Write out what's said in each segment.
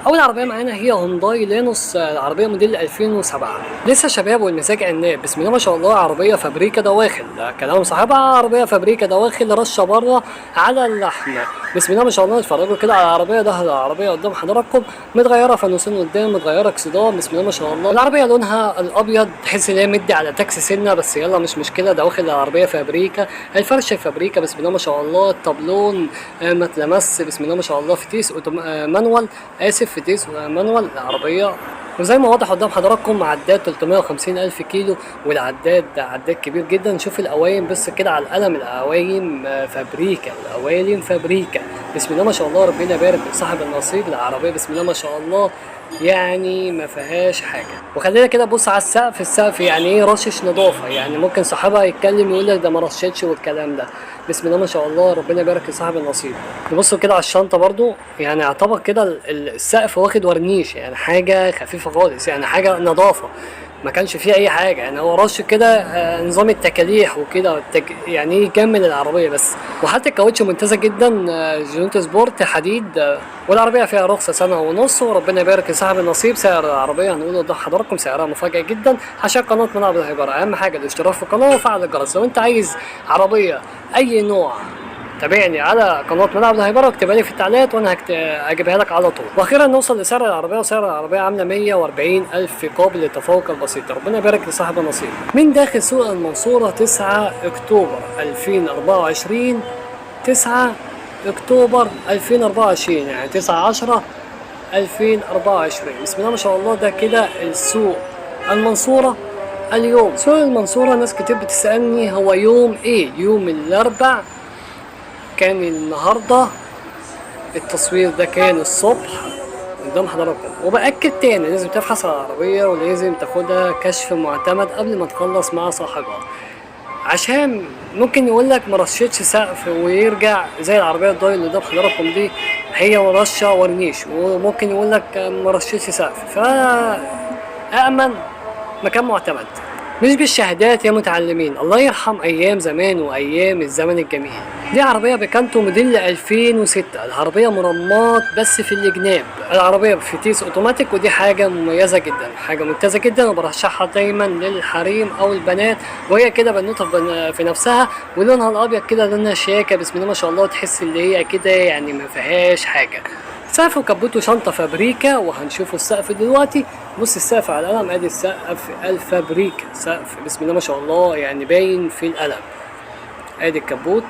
اول عربيه معانا هي هونداي لينوس، العربيه موديل 2007. لسه شباب والمزاج عناب، بسم الله ما شاء الله. عربيه فابريكا دواخل، كلام صاحبها عربيه فابريكا دواخل، رشه بره على اللحم. بسم الله ما شاء الله. اتفرجوا كده على العربيه، ده العربيه قدام حضراتكم متغيره فانوسين قدام، متغيره اكسدام، بسم الله ما شاء الله. العربيه لونها الابيض، تحس ان هي مدي على تاكسي سنه، بس يلا مش مشكله، دواخل العربيه فابريكا، الفرش فابريكا، بسم الله ما شاء الله. الطبلون ما اتلمس، بسم الله ما شاء الله. فتيس مانوال، اسف، فتيس مانوال العربيه. وزي ما واضح قدام حضراتكم عداد 350 ألف كيلو، والعداد ده عداد كبير جدا. شوف القوايم بس كده على القلم، القوايم فابريكا، القوايم فابريكا، بسم الله ما شاء الله. ربنا يبارك لصاحب النصيب. العربية بسم الله ما شاء الله يعني ما فيهاش حاجة. وخلينا كده بص على السقف، السقف يعني ايه رشش نظافة، يعني ممكن صاحبها يتكلم يقول لك ده ما رشتش والكلام ده، بسم الله ما شاء الله. ربنا يبارك لصاحب النصيب. نبصوا كده على الشنطة برضو، يعني يعتبر كده السقف واخد ورنيش، يعني حاجة خفيفة خالص، يعني حاجة نظافة، ما كانش فيه اي حاجه، يعني هو رش كده نظام التكاليح وكده يعني يكمل العربيه بس. وحتى الكاوتش ممتازه جدا، جنوت سبورت حديد، والعربيه فيها رخصه سنه ونص. وربنا يبارك لصاحب النصيب. سعر العربيه هنقول قدام حضراتكم سعرها مفاجاه جدا، عشان قناه منى بالهيبره. اهم حاجه الاشتراك في القناه وفعل الجرس. لو انت عايز عربيه اي نوع تابعني على قناه ملعب الهيبره، واكتبها لي في التعليقات وانا اجيبها لك على طول. واخيرا نوصل لسعر العربيه، وسعر العربيه عامله 140 الف قابل للتفوق البسيط. ربنا يبارك لصاحب النصيب. من داخل سوق المنصوره 9 اكتوبر 2024، 9 اكتوبر 2024، يعني 9 10 2024. بسم الله ما شاء الله. ده كده السوق المنصوره اليوم. سوق المنصوره ناس كتير بتسالني هو يوم ايه؟ يوم الاربع. كان النهارده التصوير ده كان الصبح قدام حضراتكم. وبأكد تاني لازم تفحص العربية، ولازم تاخدها كشف معتمد قبل ما تخلص مع صاحبها، عشان ممكن يقول لك ما رشتش سقف ويرجع زي العربية الضايع اللي قدام حضراتكم دي، هي رشة ورنيش. وممكن يقول لك ما رشتش سقف، فأأمن مكان معتمد، مش بالشهادات يا متعلمين. الله يرحم ايام زمان وايام الزمن الجميل. دي عربيه بيكانتو موديل 2006، العربيه مرمات بس في الجناب. العربيه بفتيس اوتوماتيك، ودي حاجه مميزه جدا، حاجه ممتازه جدا، وبرشحها دايما للحريم او البنات، وهي كده بنوته في نفسها، ولونها الابيض كده لونها شياكه، بسم الله ما شاء الله. تحس اللي هي كده يعني ما فيهاش حاجه. سقف وكبوت وشنطة فابريكا، وهنشوفوا السقف دلوقتي. بص السقف على القلم، ادي السقف الفابريكا، سقف بسم الله ما شاء الله يعني باين في القلم. ادي الكبوت،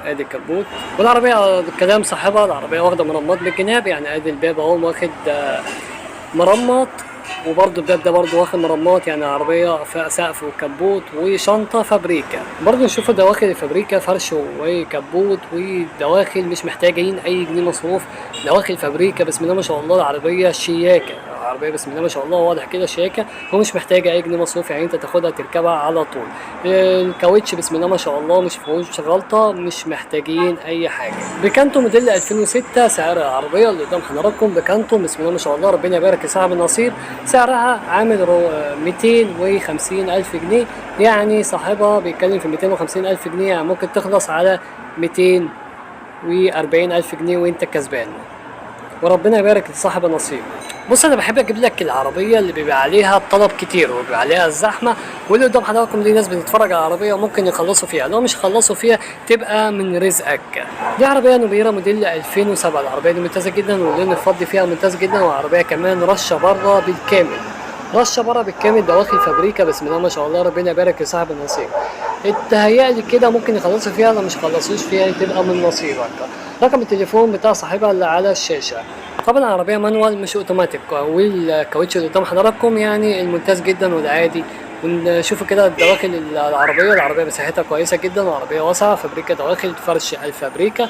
ادي الكبوت. والعربية كلام صاحبها العربية واخدة مرمط بالجناب، يعني ادي الباب اهو واخد مرمط، وبرضه الباب ده برضه واخد مرمات، يعني عربية فيها سقف وكبوت وشنطة فابريكا. برضه نشوف دواخل الفابريكا، فرش وكبوت ودواخل مش محتاجين أي جنيه مصروف. دواخل فابريكا بسم الله ما شاء الله. العربية شياكة، العربية بسم الله ما شاء الله واضح كده شياكة، ومش محتاجة أي جنيه مصروف، يعني أنت تاخدها تركبها على طول. الكاوتش بسم الله ما شاء الله مش فيهوش غلطة، مش محتاجين أي حاجة. بيكانتو موديل 2006. سعر العربية اللي قدام حضراتكم بيكانتو بسم الله ما شاء الله. ربنا يبارك لصاحب النصيب. سعرها عامل 250 ألف جنيه، يعني صاحبها بيتكلم في 250 ألف جنيه، يعني ممكن تخلص على 240 ألف جنيه وأنت كسبان. وربنا يبارك لصاحب النصيب. بص انا بحب اجيب لك العربيه اللي بيبقى عليها طلب كتير وبيبقى عليها الزحمه، واللي قدام حضراتكم دي ناس بتتفرج على العربيه وممكن يخلصوا فيها، لو مش يخلصوا فيها تبقى من رزقك. دي عربيه نوبيرا موديل 2007، العربيه دي ممتازه جدا، واللون الفضي فيها ممتاز جدا، وعربيه كمان رشه بره بالكامل، رشه بره بالكامل، دواخل فابريكا بسم الله ما شاء الله. ربنا يبارك لصاحب النصيب. اتهيألي كده ممكن يخلصوا فيها، لو مش خلصوش فيها تبقى من نصيبك. رقم التليفون بتاع صاحبها اللي على الشاشه. طبعا العربيه مانوال مش اوتوماتيك، والكاوتش اللي قدام حضراتكم يعني الممتاز جدا والعادي. ونشوفوا كده الدواخل العربيه مساحتها كويسه جدا، وعربيه واسعه، فابريكا دواخل، فرش الفابريكا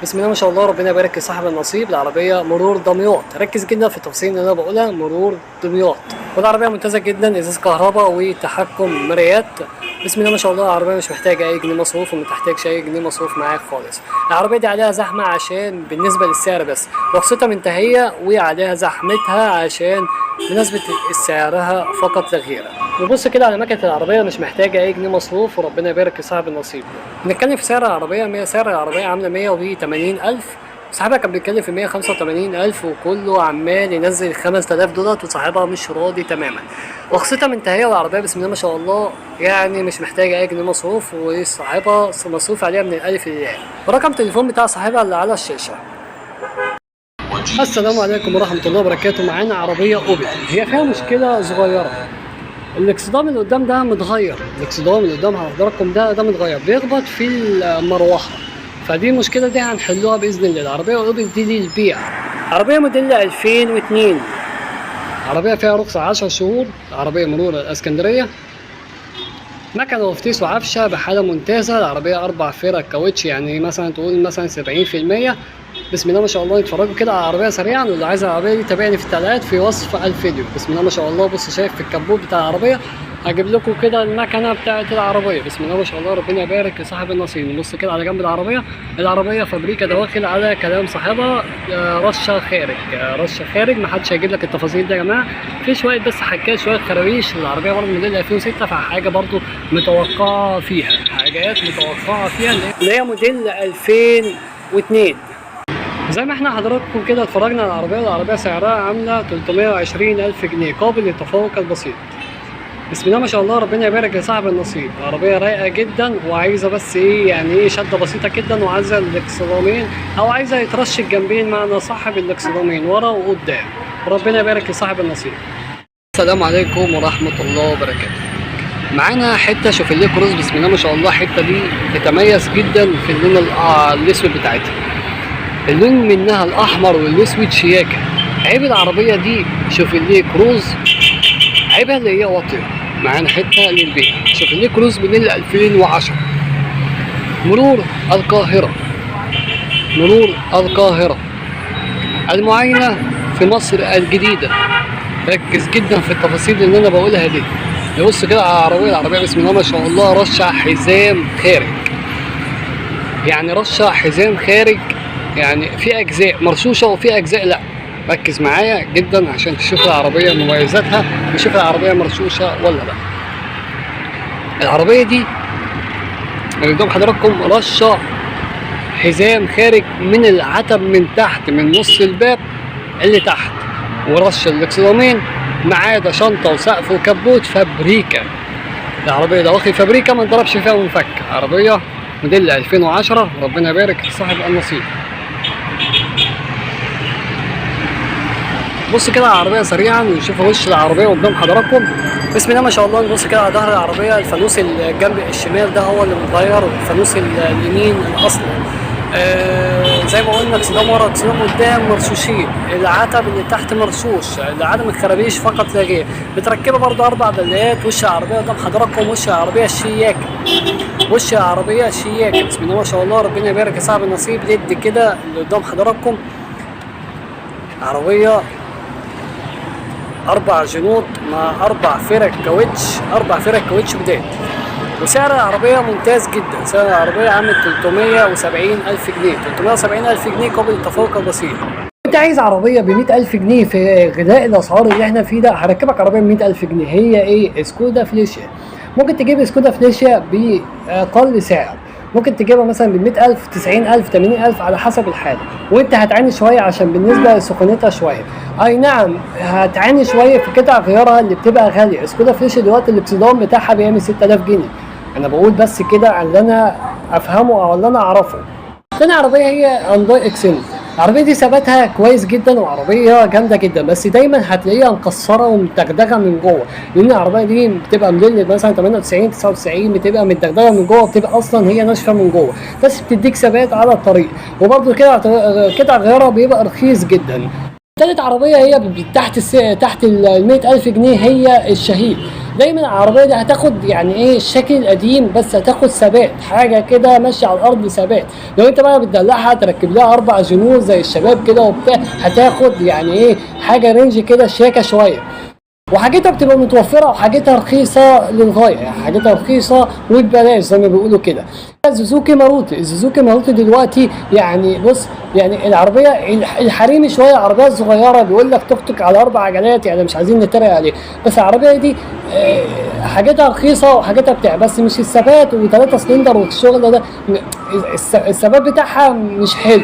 بسم الله ما شاء الله. ربنا يبارك لصاحب النصيب. العربيه مرور دمياط، ركز جدا في التفاصيل اللي انا بقولها، مرور دمياط. والعربيه ممتازه جدا، ازاز كهرباء وتحكم مرايات، بسم الله ما شاء الله. العربيه مش محتاجه اي جنيه مصروف، وما تحتاجش اي جنيه مصروف معاك خالص. العربيه دي عليها زحمه عشان بالنسبه للسعر بس، رخصتها منتهيه وعليها زحمتها عشان بمناسبه سعرها فقط لا غير. نبص كده على مكنه العربيه مش محتاجه اي جنيه مصروف، وربنا يبارك لصاحب النصيب. نتكلم في سعر العربيه. سعر العربيه عامله 180 الف، صاحبها كان بيتكلم في 185,000 وكله عمال ينزل 5000 دولار وصاحبها مش راضي تماما. رخصتها منتهية والعربية بسم الله ما شاء الله يعني مش محتاجة أي جنيه مصروف، وصاحبها مصروف عليها من الألف للياء. ورقم التليفون بتاع صاحبها اللي على الشاشة. السلام عليكم ورحمة الله وبركاته. معانا عربية أوبل، هي فيها مشكلة صغيرة. الاكسدام اللي قدام ده متغير، الاكسدام اللي قدام حضراتكم ده متغير، بيخبط في المروحة، فدي المشكلة دي هنحلوها بإذن الله. العربية أوبل دي للبيع، عربية موديل 2002، عربية فيها رخصة 10 شهور، عربية مرور الإسكندرية، مكنة وفتيس وعفشة بحالة ممتازة. العربية 4 فرق كاوتش، يعني مثلا تقول مثلا 70%. بسم الله ما شاء الله. نتفرجوا كده على العربية سريعا، واللي عايز العربية دي تابعني في التعليقات في وصف الفيديو. بسم الله ما شاء الله. بص شايف في الكبوت بتاع العربية، هجيب لكم كده المكنة بتاعت العربية. بسم الله ما شاء الله، ربنا يبارك لصاحب النصيب. نبص كده على جنب العربية، العربية فابريكا دواخل على كلام صاحبها، رشة خارج، رشة خارج. محدش هيجيب لك التفاصيل دي يا جماعة. في شوية بس حكاية، شوية خراويش. العربية برضه موديل 2006، فحاجة برضه متوقعة فيها، حاجات متوقعة فيها اللي هي موديل 2002. زي ما احنا حضراتكم كده اتفرجنا على العربية سعرها عاملة 320,000 جنيه قابل للتفوق البسيط. بسم الله ما شاء الله، ربنا يبارك لصاحب النصيب. عربية رايقة جدا وعايزة بس ايه يعني ايه شدة بسيطة جدا، وعايزة الاكسدامين او عايزة يترش الجنبين معنى صاحب الاكسدامين ورا وقدام. ربنا يبارك لصاحب النصيب. السلام عليكم ورحمة الله وبركاته. معانا حتة شوفيليه كروز، بسم الله ما شاء الله. الحتة دي تتميز جدا في اللون الاسود بتاعتها، اللون منها الاحمر والاسود شياكه. عيب العربيه دي شوفيليه كروز، عيبها اللي هي واطيه. معانا حته للبيع شوفيليه كروز من 2010، مرور القاهره، مرور القاهره. المعاينه في مصر الجديده. ركز جدا في التفاصيل اللي انا بقولها دي. نبص كده على العربيه بسم الله ما شاء الله. رشة حزام خارج، يعني رشة حزام خارج، يعني في اجزاء مرشوشه وفي اجزاء لا. ركز معايا جدا عشان تشوف العربيه مميزاتها، تشوف العربيه مرشوشه ولا لا. العربيه دي اللي قدام حضراتكم رشه حزام خارج من العتب من تحت، من نص الباب اللي تحت، ورش الاكسدامين ما عدا شنطه وسقف وكبوت فابريكا. العربيه ده واخد فابريكا، ما انضربش فيها منفك. عربيه موديل 2010، ربنا يبارك لصاحب النصيب. بص كده على العربيه سريعا ونشوف وش العربيه قدام حضراتكم. بسم الله ما شاء الله. نبص كده على ظهر العربيه، الفانوس الجنب الشمال ده هو اللي متغير، والفانوس اليمين الاصلي. زي ما قلنا اكسدام ورا اكسدام قدام مرشوشين، العتب اللي تحت مرشوش لعدم الخرابيش فقط لا غير. متركبه برضه 4 بلات. وش العربيه قدام حضراتكم وش العربيه شياكه، وش العربيه شياكه. بسم الله ما شاء الله، ربنا يبارك يا صاحب النصيب. ليد كده اللي قدام حضراتكم، عربيه 4 جنود مع 4 فرق كاوتش، 4 فرق كاوتش جداد. وسعر العربية ممتاز جدا. سعر العربية عامل 370,000 جنيه، 370,000 جنيه قبل التفوق البسيط. انت عايز عربية ب100,000 جنيه في غلاء الاسعار اللي احنا فيه ده، هركبك عربية ب100,000 جنيه. هي ايه؟ سكودا فليشيا. ممكن تجيب سكودا فليشيا بأقل سعر، ممكن تجيبها مثلا ب100,000 90,000 80,000 على حسب الحالة. وانت هتعاني شوية عشان بالنسبة لسخونتها شوية، اي نعم هتعاني شوية في قطع غيارها اللي بتبقى غالية. سكودا فليشيا دلوقتي الاكسدام بتاعها بيعمل 6,000 جنيه. انا بقول بس كده على اللي انا افهمه او اللي انا اعرفه. تاني عربية هي هيونداي اكسنت. العربية دي ثباتها كويس جدا وعربية جامدة جدا، بس دايما هتلاقيها مكسرة ومتدغدغة من جوه، لأن العربية دي بتبقى موديل مثلا 98 99 بتبقى متدغدغة من جوه، بتبقى أصلا هي ناشفة من جوه، بس بتديك ثبات على الطريق. وبرضه كده قطع غيارها بيبقى رخيص جدا. تالت عربية هي تحت ال 100,000 جنيه هي الشهيد. دايما العربيه دي هتاخد يعني ايه الشكل القديم، بس هتاخد ثبات، حاجه كده ماشيه على الارض ثبات. لو انت بقى بتدلعها تركب لها 4 جنود زي الشباب كده وبتاع، هتاخد يعني ايه حاجه رينج كده شياكه شويه. وحاجتها بتبقى متوفره وحاجتها رخيصه للغايه، يعني حاجتها رخيصه وببلاش زي ما بيقولوا كده. السوزوكي ماروتي دلوقتي يعني بص، يعني العربيه الحريمي شويه، عربيه صغيره، بيقول لك توك توك على 4 عجلات، يعني مش عايزين نتريق عليه، بس العربيه دي حاجاتها رخيصه وحاجاتها بتاع، بس مش الثبات و3 سلندر والشغل ده، الثبات بتاعها مش حلو.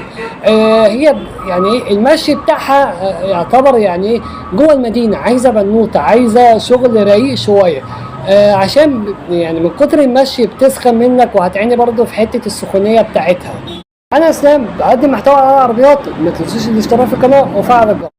هي يعني المشي بتاعها يعتبر يعني ايه جوه المدينه، عايزه بنوته، عايزه شغل رايق شويه، عشان يعني من كتر المشي بتسخن منك، وهتعيني برضو في حته السخونيه بتاعتها. انا اسلام بقدم محتوى على العربيات، ما تنسوش الاشتراك في القناه وفعل الجرس.